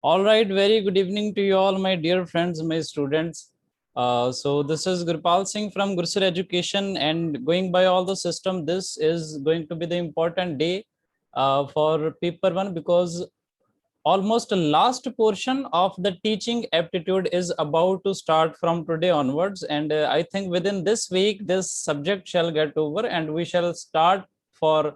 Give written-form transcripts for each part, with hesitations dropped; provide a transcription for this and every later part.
All right, very good evening to you all, my dear friends, my students. So this is Gurpal Singh from Gursar Education, and going by all the system, this is going to be the important day for paper one, because almost the last portion of the teaching aptitude is about to start from today onwards. And I think within this week, this subject shall get over and we shall start for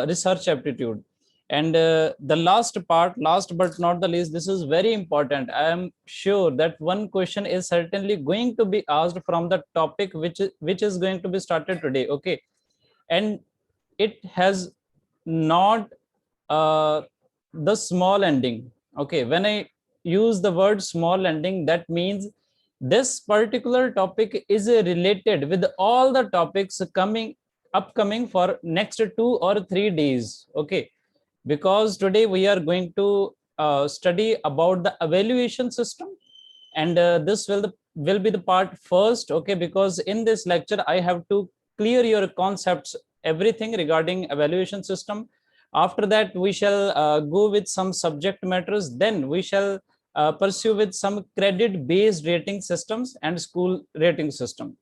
research aptitude. And the last part, last but not the least, this is very important. I am sure that one question is certainly going to be asked from the topic which is going to be started today. Okay. And it has not uh, the small ending. Okay, when I use the word small ending, that means this particular topic is related with all the topics coming upcoming for next 2 or 3 days. Okay, because today we are going to study about the evaluation system, and this will be the part first. Okay, because in this lecture I have to clear your concepts, everything regarding evaluation system. After that we shall go with some subject matters, then we shall pursue with some credit based rating systems and school rating system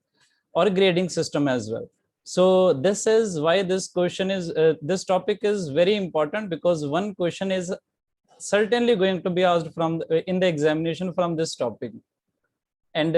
or grading system as well. So this is why this question is this topic is very important, because one question is certainly going to be asked from in the examination from this topic. And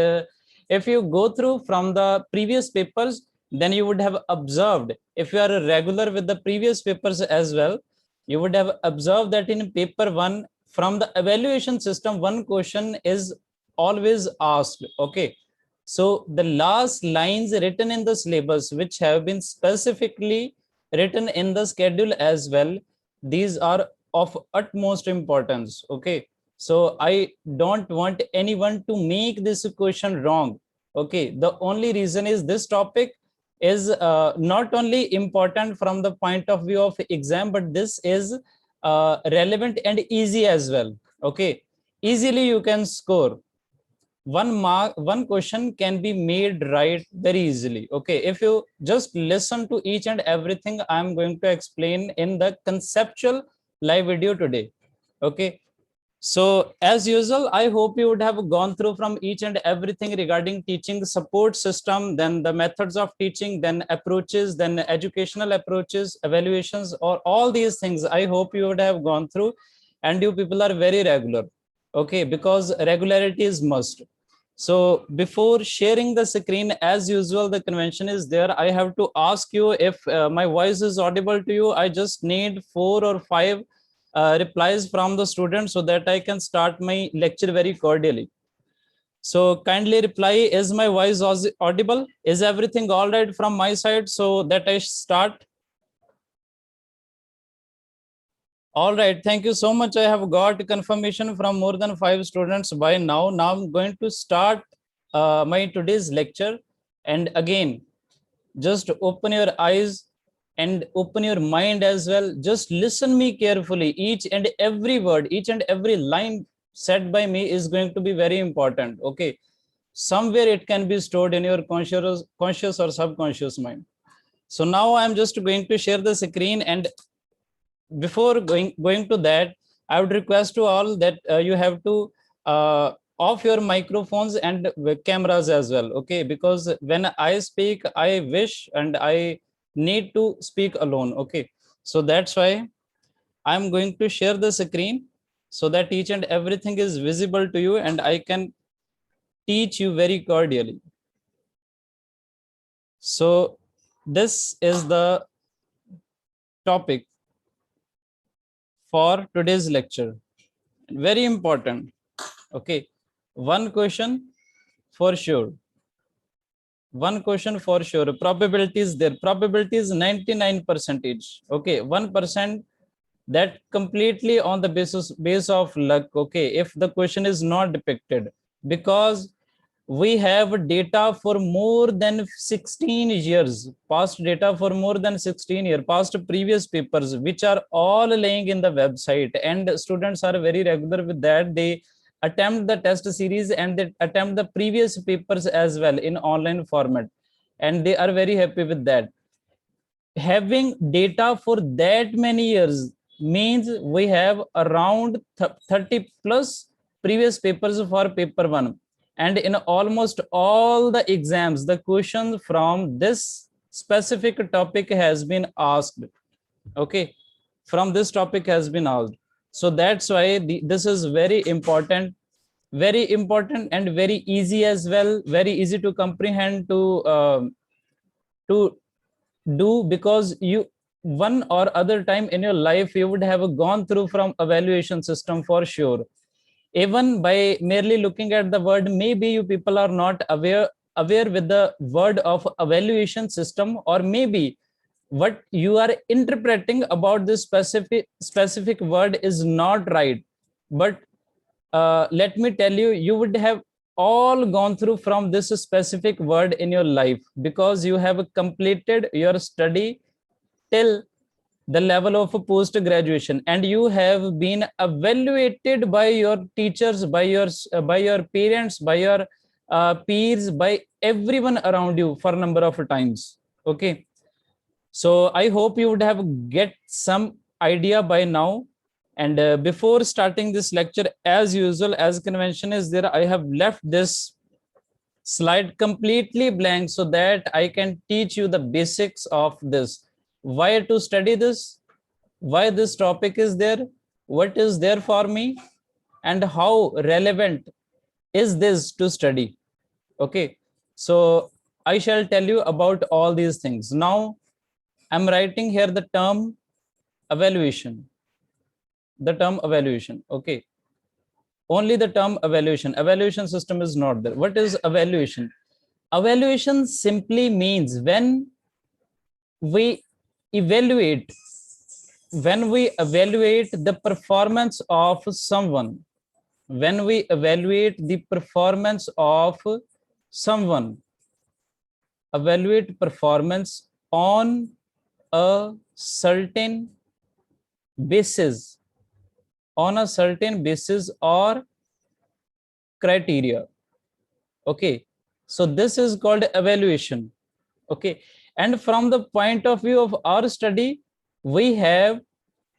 if you go through from the previous papers, then you would have observed, if you are a regular with the previous papers as well, you would have observed that in paper one, from the evaluation system, one question is always asked. Okay. So the last lines written in the syllabus, which have been specifically written in the schedule as well, these are of utmost importance. Okay. So I don't want anyone to make this question wrong. Okay. The only reason is this topic is not only important from the point of view of exam, but this is relevant and easy as well. Okay. Easily you can score one question can be made right very easily. Okay, if you just listen to each and everything I'm going to explain in the conceptual live video today. Okay, so as usual, I hope you would have gone through from each and everything regarding teaching support system, then the methods of teaching, then approaches, then educational approaches, evaluations, or all these things. I hope you would have gone through, and you people are very regular. Okay, because regularity is must. So before sharing the screen, as usual, the convention is there. I have to ask you if my voice is audible to you. I just need 4 or 5 replies from the students so that I can start my lecture very cordially. So kindly reply, is my voice audible? Is everything all right from my side so that I start? All right, thank you so much. I have got confirmation from more than 5 students by now. Now I'm going to start my today's lecture. And again, just open your eyes and open your mind as well. Just listen me carefully. Each and every word, each and every line said by me is going to be very important. Okay, somewhere it can be stored in your conscious or subconscious mind. So now I'm just going to share the screen, and before going to that, I would request to all that you have to off your microphones and cameras as well. Okay, because when I speak, I wish and I need to speak alone. Okay, so that's why I'm going to share the screen so that each and everything is visible to you and I can teach you very cordially. So this is the topic for today's lecture. Very important. Okay, one question for sure. One question for sure. Probability is there. Probability is 99 percentage. Okay, 1% that completely on the base of luck. Okay, if the question is not depicted, because we have data for more than 16 years, past data for more than 16 years, past previous papers, which are all laying in the website, and students are very regular with that. They attempt the test series and they attempt the previous papers as well in online format, and they are very happy with that. Having data for that many years, means we have around 30 plus previous papers for paper 1, and in almost all the exams the question from this specific topic has been asked. Okay, from this topic has been asked. So that's why this is very important, very important, and very easy as well, very easy to comprehend, to do, because you one or other time in your life you would have gone through from evaluation system for sure. Even by merely looking at the word, maybe you people are not aware with the word of evaluation system, or maybe what you are interpreting about this specific word is not right. But let me tell you, you would have all gone through from this specific word in your life, because you have completed your study till the level of post graduation, and you have been evaluated by your teachers, by your parents, by your peers, by everyone around you for a number of times. Okay, so I hope you would have get some idea by now. And before starting this lecture, as usual, as convention is there, I have left this slide completely blank so that I can teach you the basics of this. Why to study this? Why this topic is there? What is there for me? And how relevant is this to study? Okay, so I shall tell you about all these things. Now, I'm writing here the term evaluation. The term evaluation. Okay, only the term evaluation. Evaluation system is not there. What is evaluation? Evaluation simply means when we evaluate the performance of someone, when we evaluate the performance of someone, evaluate performance on a certain basis, or criteria. Okay, so this is called evaluation. Okay, and from the point of view of our study, we have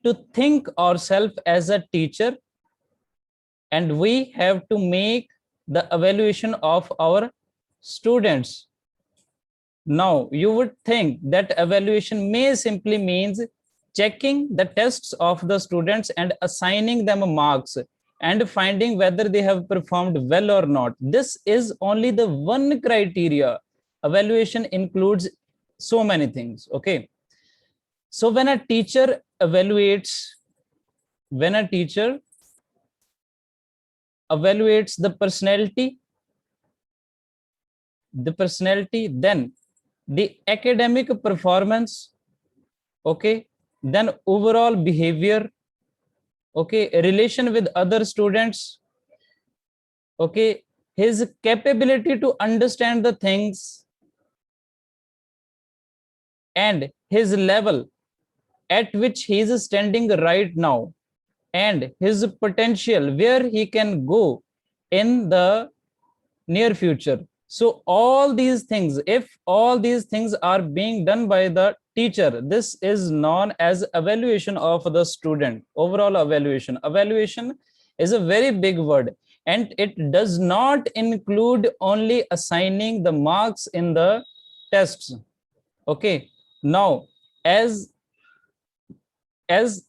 to think ourselves as a teacher, and we have to make the evaluation of our students. Now, you would think that evaluation may simply means checking the tests of the students and assigning them marks and finding whether they have performed well or not. This is only the one criteria. Evaluation includes so many things. Okay, so when a teacher evaluates the personality, then the academic performance, okay, then overall behavior, okay, relation with other students, okay, his capability to understand the things, and his level at which he is standing right now, and his potential where he can go in the near future. So all these things, if all these things are being done by the teacher, this is known as evaluation of the student. Overall evaluation. Evaluation is a very big word, and it does not include only assigning the marks in the tests. Okay, now as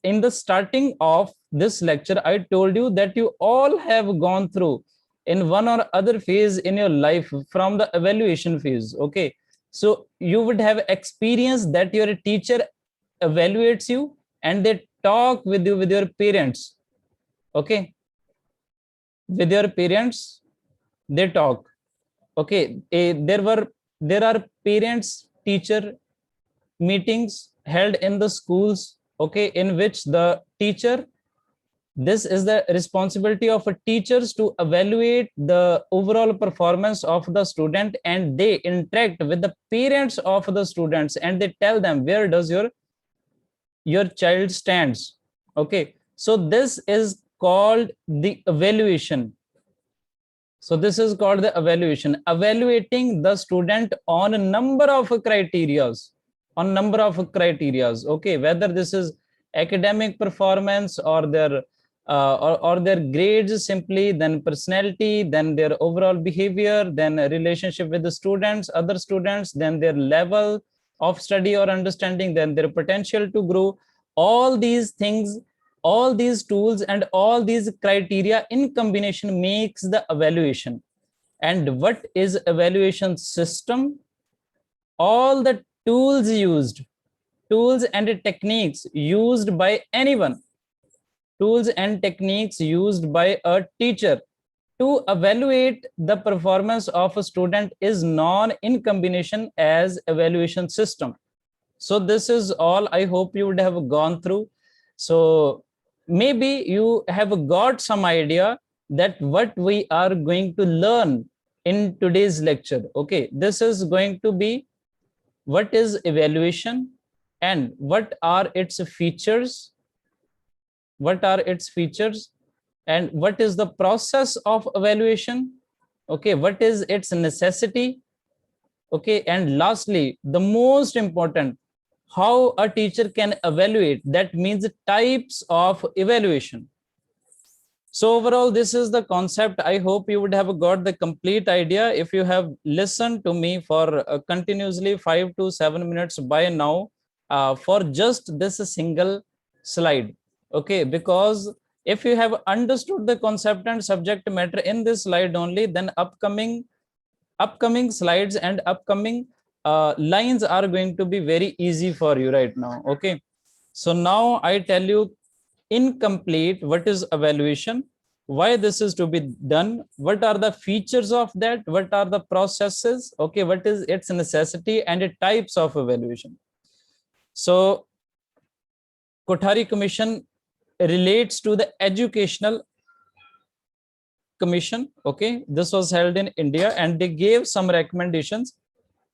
in the starting of this lecture, I told you that you all have gone through in one or other phase in your life from the evaluation phase. Okay, so you would have experienced that your teacher evaluates you and they talk with you, with your parents. Okay, with your parents they talk. Okay, there are parents teacher meetings held in the schools, okay, in which the teacher, this is the responsibility of teachers to evaluate the overall performance of the student, and they interact with the parents of the students and they tell them where does your child stands. Okay, so this is called the evaluation. So this is called the evaluation, evaluating the student on a number of criterias, Okay, whether this is academic performance or their or their grades simply, then personality, then their overall behavior, then a relationship with the students, other students, then their level of study or understanding, then their potential to grow. All these things, all these tools and all these criteria in combination makes the evaluation. And what is evaluation system? All the tools used, tools and techniques used by anyone, tools and techniques used by a teacher to evaluate the performance of a student is known in combination as evaluation system. So this is all I hope you would have gone through. So maybe you have got some idea that what we are going to learn in today's lecture. Okay, this is going to be what is evaluation and what are its features, what are its features, and what is the process of evaluation. Okay, what is its necessity. Okay, and lastly, the most important, how a teacher can evaluate, that means types of evaluation. So overall, this is the concept. I hope you would have got the complete idea if you have listened to me for continuously 5 to 7 minutes by now for just this single slide. Okay, because if you have understood the concept and subject matter in this slide only, then upcoming slides and upcoming lines are going to be very easy for you right now. Okay, so now I tell you incomplete what is evaluation, why this is to be done, what are the features of that, what are the processes, okay, what is its necessity and the types of evaluation. So Kothari Commission relates to the educational commission. Okay, this was held in India and they gave some recommendations,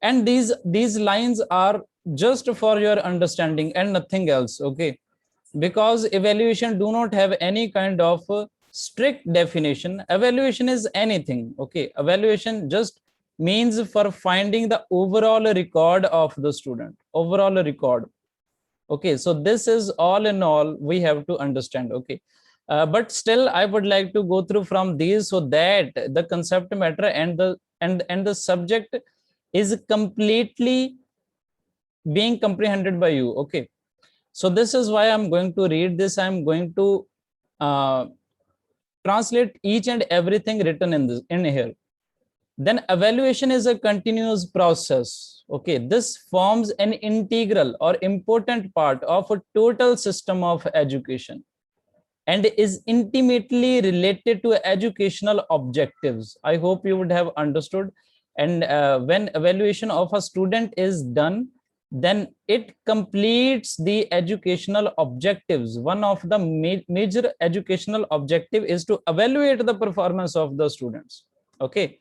and these lines are just for your understanding and nothing else. Okay, because evaluation do not have any kind of strict definition. Evaluation is anything. Okay, evaluation just means for finding the overall record of the student, overall record. Okay, so this is all in all we have to understand. Okay, but still I would like to go through from these so that the concept matter and the subject is completely being comprehended by you. Okay, so this is why I'm going to read this. I'm going to uh, translate each and everything written in this in here. Then evaluation is a continuous process. Okay, this forms an integral or important part of a total system of education and is intimately related to educational objectives. I hope you would have understood. And when evaluation of a student is done, then it completes the educational objectives. One of the major educational objective is to evaluate the performance of the students. Okay,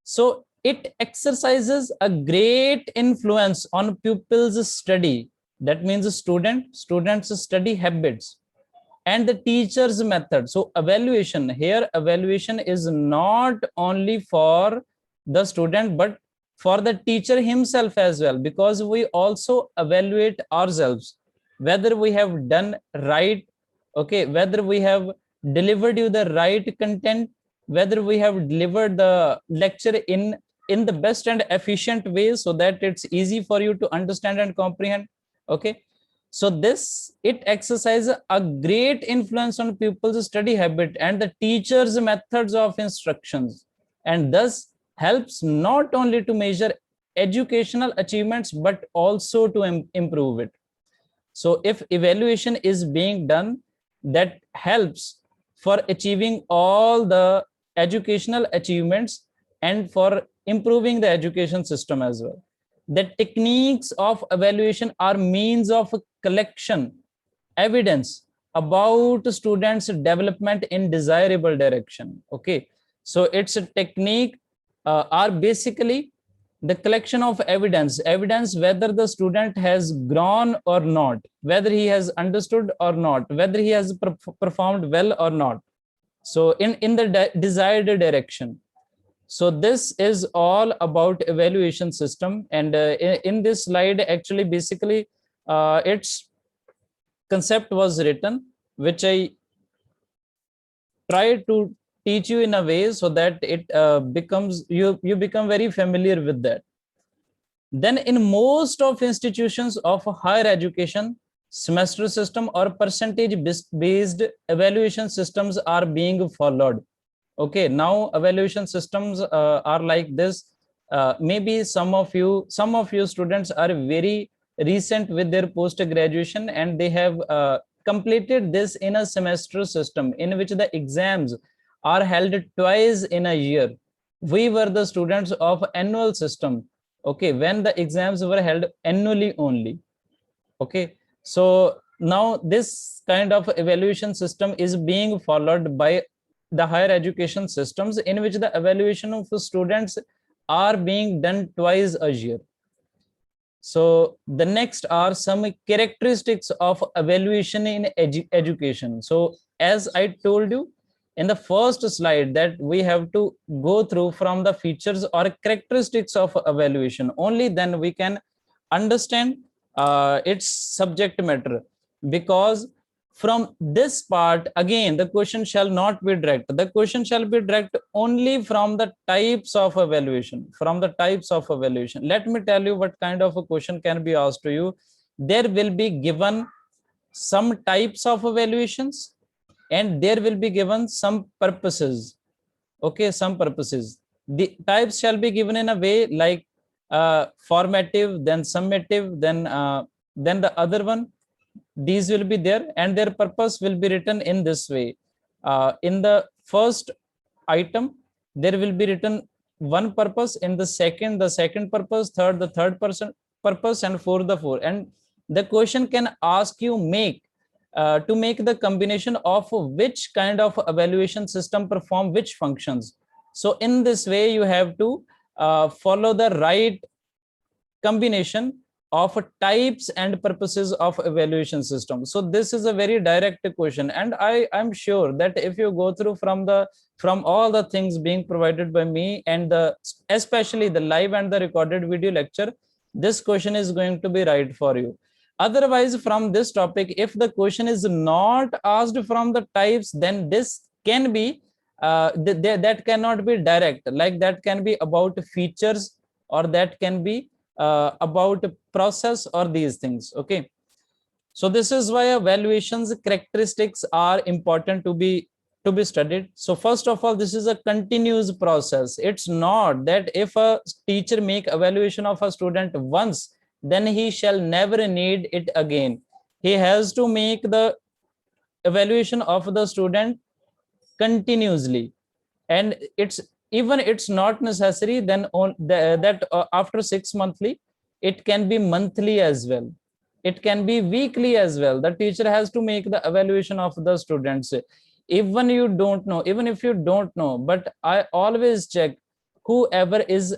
so it exercises a great influence on pupils' study. That means students' study habits and the teacher's method. So evaluation here, evaluation is not only for the student, but for the teacher himself as well, because we also evaluate ourselves, whether we have done right, okay, whether we have delivered you the right content, whether we have delivered the lecture in the best and efficient way so that it's easy for you to understand and comprehend. Okay, so this, it exercises a great influence on pupils' study habit and the teacher's methods of instructions, and thus helps not only to measure educational achievements but also to improve it. So if evaluation is being done, that helps for achieving all the educational achievements and for improving the education system as well. The techniques of evaluation are means of collection evidence about students development in desirable direction. Okay, so it's a technique are basically the collection of evidence whether the student has grown or not, whether he has understood or not, whether he has performed well or not, so in the desired direction. So this is all about evaluation system, and in this slide actually basically it's concept was written, which I try to teach you in a way so that it becomes you become very familiar with that. Then in most of institutions of higher education, semester system or percentage based evaluation systems are being followed. Okay, now evaluation systems are like this. Maybe some of you students are very recent with their post graduation, and they have completed this in a semester system in which the exams are held twice in a year. We were the students of annual system, okay, when the exams were held annually only. Okay, so now this kind of evaluation system is being followed by the higher education systems, in which the evaluation of students are being done twice a year. So the next are some characteristics of evaluation in education. So as I told you in the first slide, that we have to go through from the features or characteristics of evaluation. Only then we can understand its subject matter. Because from this part, again, the question shall not be direct. The question shall be direct only from the types of evaluation. From the types of evaluation, let me tell you what kind of a question can be asked to you. There will be given some types of evaluations, and there will be given some purposes. Okay, some purposes. The types shall be given in a way like formative, then summative, then the other one. These will be there, and their purpose will be written in this way. In the first item, there will be written one purpose. In the second purpose, third, the third person purpose, and fourth, the fourth. And the question can ask you to make the combination of which kind of evaluation system perform which functions. So in this way, you have to follow the right combination of types and purposes of evaluation system. So this is a very direct question, and I'm sure that if you go through from all the things being provided by me, and especially the live and the recorded video lecture, this question is going to be right for you. Otherwise, from this topic, if the question is not asked from the types, then this can be that cannot be direct. Like that can be about features, or that can be about process, or these things. Okay, so this is why evaluations characteristics are important to be studied. So first of all, this is a continuous process. It's not that if a teacher make evaluation of a student once, then he shall never need it again. He has to make the evaluation of the student continuously. And it's not necessary then that after 6 monthly, it can be monthly as well, it can be weekly as well. The teacher has to make the evaluation of the students. Even if you don't know, but I always check whoever is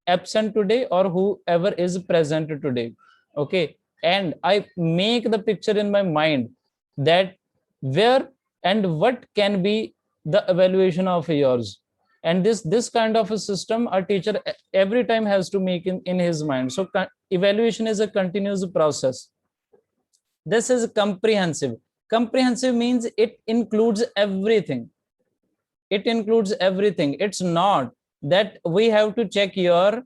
absent today or whoever is present today. Okay, and I make the picture in my mind that where and what can be the evaluation of yours. And this kind of a system a teacher every time has to make in his mind. So evaluation is a continuous process. This is comprehensive. Comprehensive means it includes everything. It includes everything. It's not that we have to check your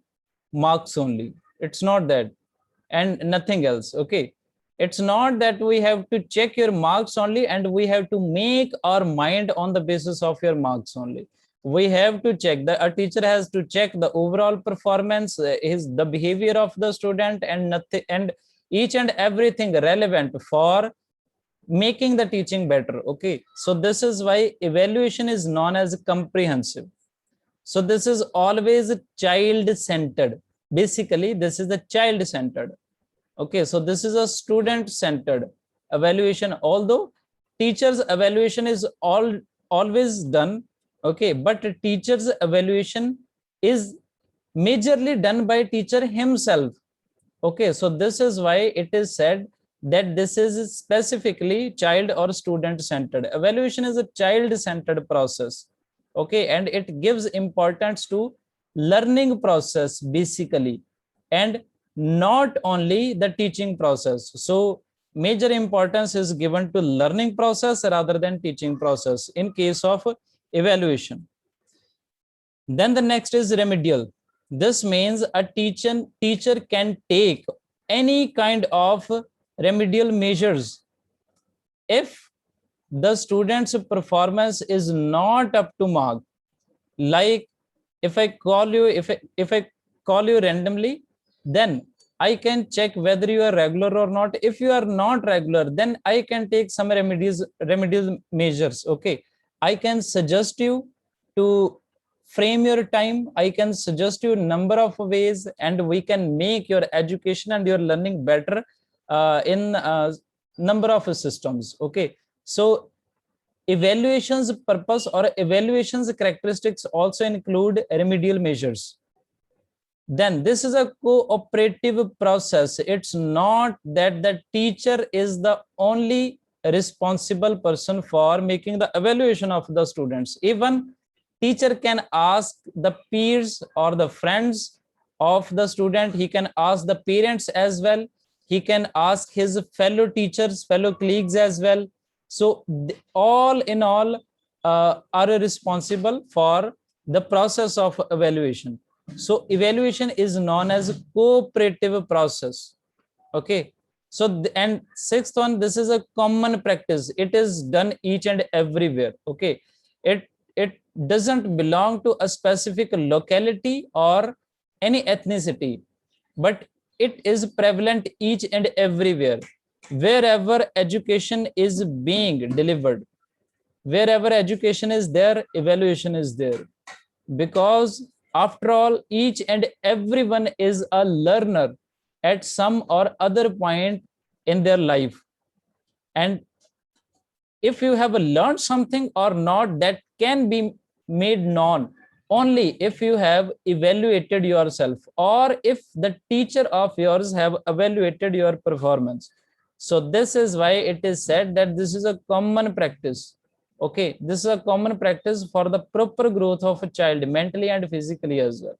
marks only. It's not that, and nothing else. Okay, it's not that we have to check your marks only, and we have to make our mind on the basis of your marks only. We have to check that a teacher has to check the overall performance, the behavior of the student, and nothing, and each and everything relevant for making the teaching better. Okay, so this is why evaluation is known as comprehensive. So this is always child centered. Basically, this is the child centered. Okay, so this is a student centered evaluation, although teachers evaluation is always done. Okay, but teachers evaluation is majorly done by teacher himself. Okay, so this is why it is said that this is specifically child or student centered. Evaluation is a child centered process. Okay, and it gives importance to learning process basically, and not only the teaching process. So major importance is given to learning process rather than teaching process in case of evaluation. Then the next is remedial. This means a teacher can take any kind of remedial measures if the student's performance is not up to mark. Like if I call you, if I call you randomly, then I can check whether you are regular or not. If you are not regular, then I can take some remedial measures. Okay, I can suggest you to frame your time. I can suggest you a number of ways, and we can make your education and your learning better in number of systems. Okay, so evaluation's purpose or evaluation's characteristics also include remedial measures. Then this is a cooperative process. It's not that the teacher is the only responsible person for making the evaluation of the students. Even teacher can ask the peers or the friends of the student. He can ask the parents as well. He can ask his fellow teachers, fellow colleagues as well. So all in all are responsible for the process of evaluation. So evaluation is known as a cooperative process. Okay. So and sixth one, this is a common practice. It is done each and everywhere. Okay. It doesn't belong to a specific locality or any ethnicity, but it is prevalent each and everywhere. Wherever education is being delivered, wherever education is there, evaluation is there. Because after all, each and everyone is a learner at some or other point in their life. And if you have learned something or not, that can be made known only if you have evaluated yourself, or if the teacher of yours have evaluated your performance. So this is why it is said that this is a common practice. Okay, this is a common practice for the proper growth of a child, mentally and physically as well.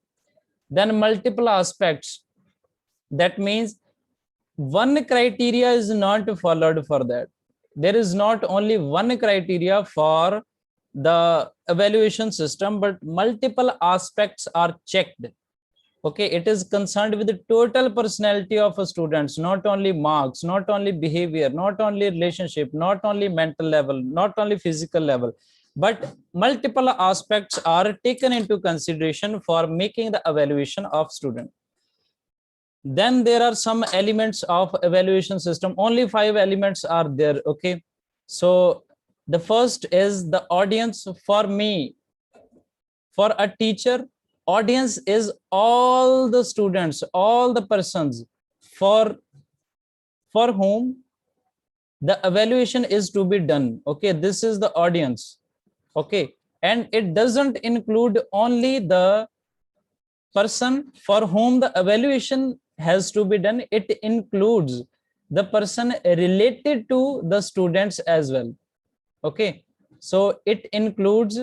Then multiple aspects. That means one criteria is not followed for that. There is not only one criteria for the evaluation system, but multiple aspects are checked. Okay, it is concerned with the total personality of a students, not only marks, not only behavior, not only relationship, not only mental level, not only physical level, but multiple aspects are taken into consideration for making the evaluation of student. Then there are some elements of evaluation system. Only 5 elements are there. Okay, so the first is the audience. For me, for a teacher, audience is all the students, all the persons for whom the evaluation is to be done. Okay, this is the audience. Okay, and it doesn't include only the person for whom the evaluation has to be done, it includes the person related to the students as well. Okay, so it includes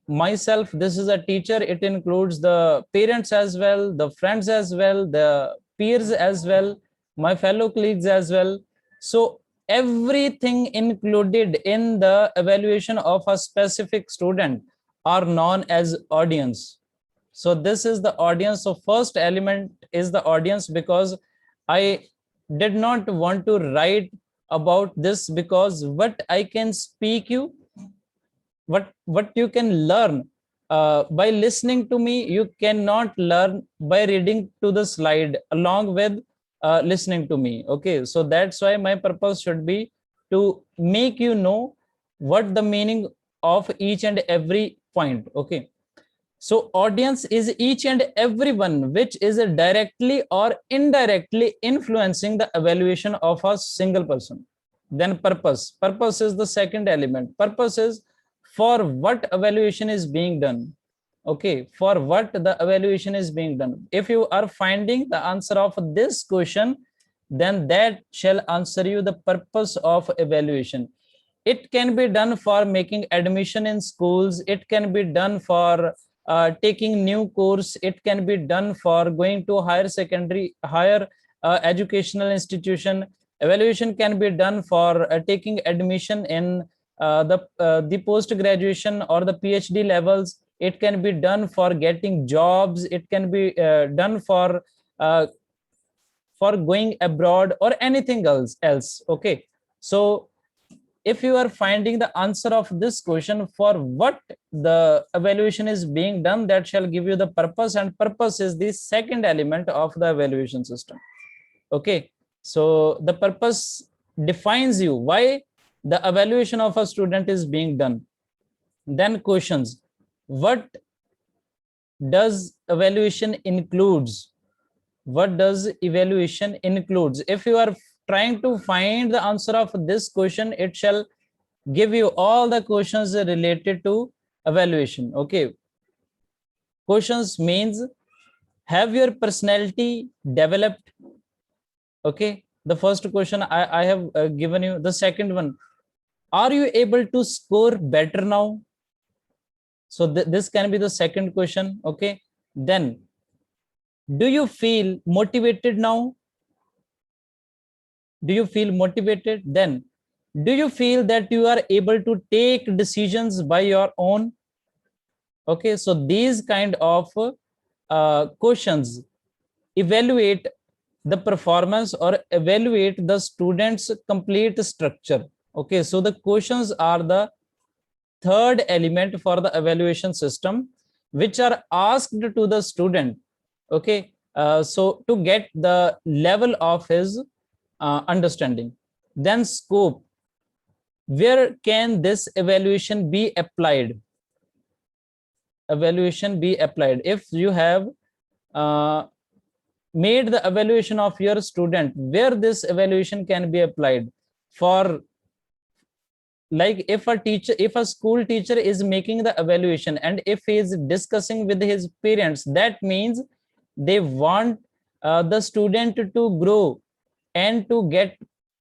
myself, this is a teacher, it includes the parents as well, the friends as well, the peers as well, my fellow colleagues as well. So everything included in the evaluation of a specific student are known as audience. So this is the audience. So first element is the audience, because I did not want to write about this, because what I can speak you, what you can learn by listening to me, you cannot learn by reading to the slide along with listening to me. Okay, so that's why my purpose should be to make you know what the meaning of each and every point. Okay, so audience is each and everyone which is directly or indirectly influencing the evaluation of a single person. Then purpose is the second element. Purpose is for what evaluation is being done. Okay, for what the evaluation is being done. If you are finding the answer of this question, then that shall answer you the purpose of evaluation. It can be done for making admission in schools. It can be done for taking new course. It can be done for going to higher secondary, higher educational institution. Evaluation can be done for taking admission in the post graduation or the PhD levels. It can be done for getting jobs. It can be done uh, for going abroad or anything else. Okay, so if you are finding the answer of this question, for what the evaluation is being done, that shall give you the purpose, and purpose is the second element of the evaluation system. Okay, so the purpose defines you why the evaluation of a student is being done. Then questions: what does evaluation includes? What does evaluation includes? If you are trying to find the answer of this question, it shall give you all the questions related to evaluation. Okay, questions means, have your personality developed? Okay, the first question I have given you. The second one, are you able to score better now? So this can be the second question. Okay, then do you feel motivated now? Do you feel motivated? Then do you feel that you are able to take decisions by your own? Okay, so these kind of questions evaluate the performance or evaluate the student's complete structure. Okay, so the questions are the third element for the evaluation system, which are asked to the student. Okay, so to get the level of his understanding. Then scope: where can this evaluation be applied? Evaluation be applied if you have uh, made the evaluation of your student, where this evaluation can be applied. For, like, if a school teacher is making the evaluation and if he is discussing with his parents, that means they want the student to grow and to get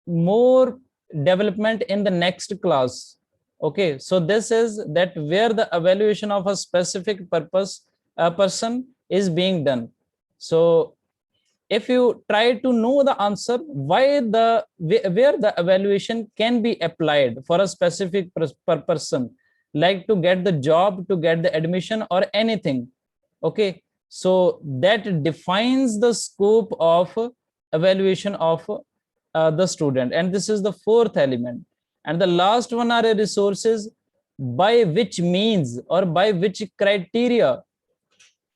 more development in the next class. Okay, so this is that where the evaluation of a specific purpose person is being done. So if you try to know the answer why the where the evaluation can be applied for a specific person, like to get the job, to get the admission or anything. Okay, so that defines the scope of evaluation of the student, and this is the fourth element. And the last one are resources, by which means or by which criteria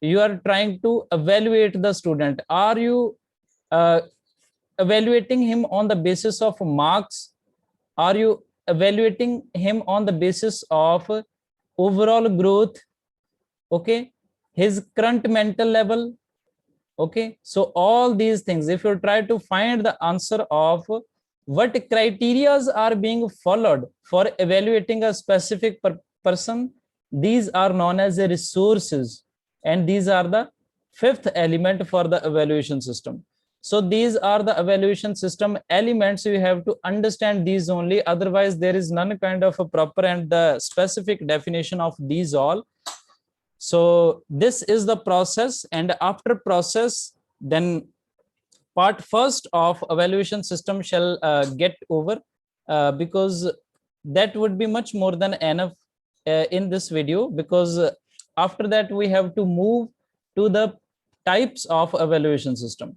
you are trying to evaluate the student. Are you uh, evaluating him on the basis of marks? Are you evaluating him on the basis of overall growth? Okay, his current mental level? Okay, so all these things, if you try to find the answer of what criterias are being followed for evaluating a specific person, these are known as the resources, and these are the fifth element for the evaluation system. So these are the evaluation system elements. You have to understand these only, otherwise there is none kind of a proper and the specific definition of these all. So this is the process, and after process, then part first of evaluation system shall get over, because that would be much more than enough in this video, because after that we have to move to the types of evaluation system.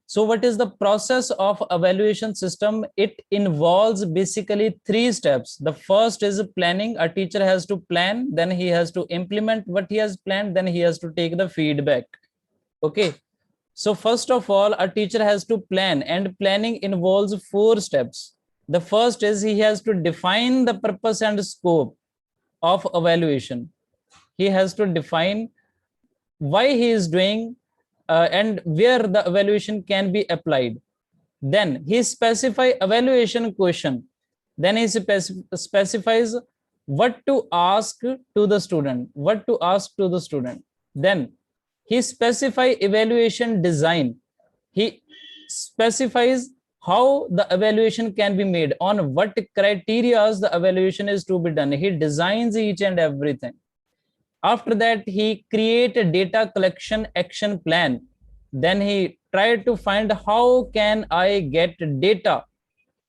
So what is the process of evaluation system? It involves basically three steps. The first is planning. A teacher has to plan, then he has to implement what he has planned, then he has to take the feedback. Okay, so first of all, a teacher has to plan, and planning involves four steps. The first is he has to define the purpose and scope of evaluation. He has to define why he is doing and where the evaluation can be applied. Then he specify evaluation question. Then he specifies what to ask to the student, what to ask to the student. Then he specify evaluation design. He specifies how the evaluation can be made, on what criteria the evaluation is to be done. He designs each and everything. After that, he create a data collection action plan. Then he tried to find how can I get data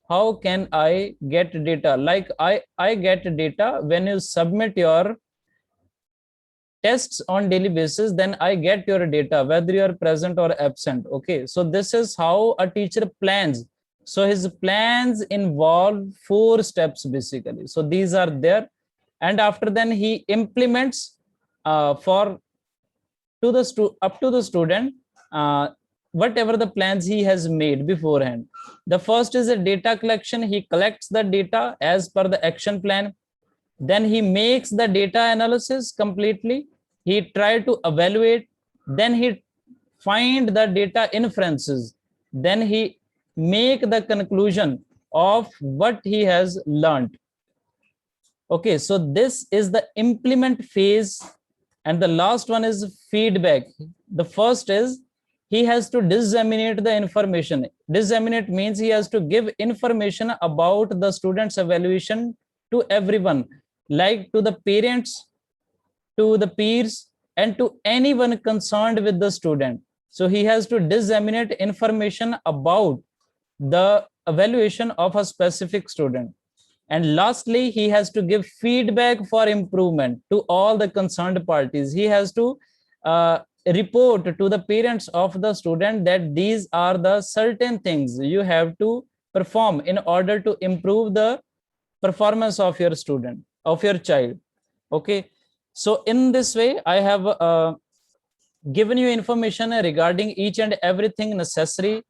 how can I get data? Like I get data when you submit your tests on daily basis, then I get your data whether you are present or absent. Okay, so this is how a teacher plans. So his plans involve 4 steps basically. So these are there, and after then he implements for to the up to the student whatever the plans he has made beforehand. The first is a data collection. He collects the data as per the action plan, then he makes the data analysis completely, he try to evaluate, then he find the data inferences, then he make the conclusion of what he has learned. Okay, so this is the implement phase, and the last one is feedback. The first is he has to disseminate the information. Disseminate means he has to give information about the student's evaluation to everyone, like to the parents, to the peers, and to anyone concerned with the student. So he has to disseminate information about the evaluation of a specific student. And lastly, he has to give feedback for improvement to all the concerned parties. He has to report to the parents of the student that these are the certain things you have to perform in order to improve the performance of your student, of your child. Okay, so in this way, I have given you information regarding each and everything necessary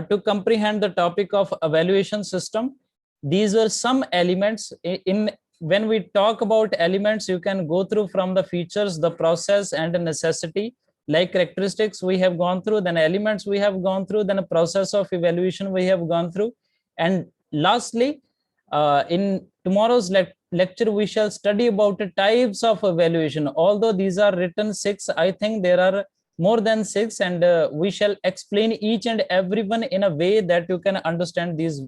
to comprehend the topic of evaluation system. These were some elements. In when we talk about elements, you can go through from the features, the process, and the necessity. Like characteristics we have gone through, then elements we have gone through, then a process of evaluation we have gone through, and lastly, in tomorrow's lecture we shall study about the types of evaluation. Although these are written 6, I think there are more than 6, and we shall explain each and every one in a way that you can understand these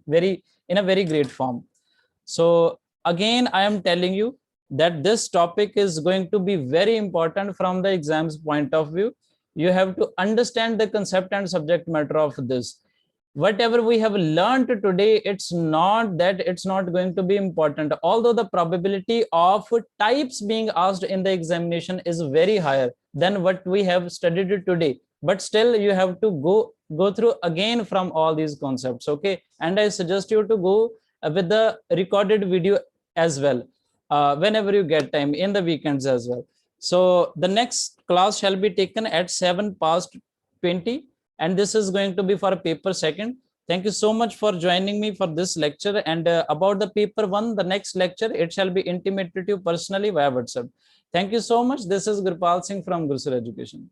in a very great form. So again, I am telling you that this topic is going to be very important from the exams point of view. You have to understand the concept and subject matter of this. Whatever we have learned today, it's not that it's not going to be important, although the probability of types being asked in the examination is very higher than what we have studied today, but still you have to go through again from all these concepts. Okay, and I suggest you to go with the recorded video as well whenever you get time in the weekends as well. So the next class shall be taken at 7 past 20, and this is going to be for paper second. Thank you so much for joining me for this lecture. And about the paper 1, the next lecture, it shall be intimated to you personally via WhatsApp. Thank you so much. This is Gurpal Singh from Gurusar Education.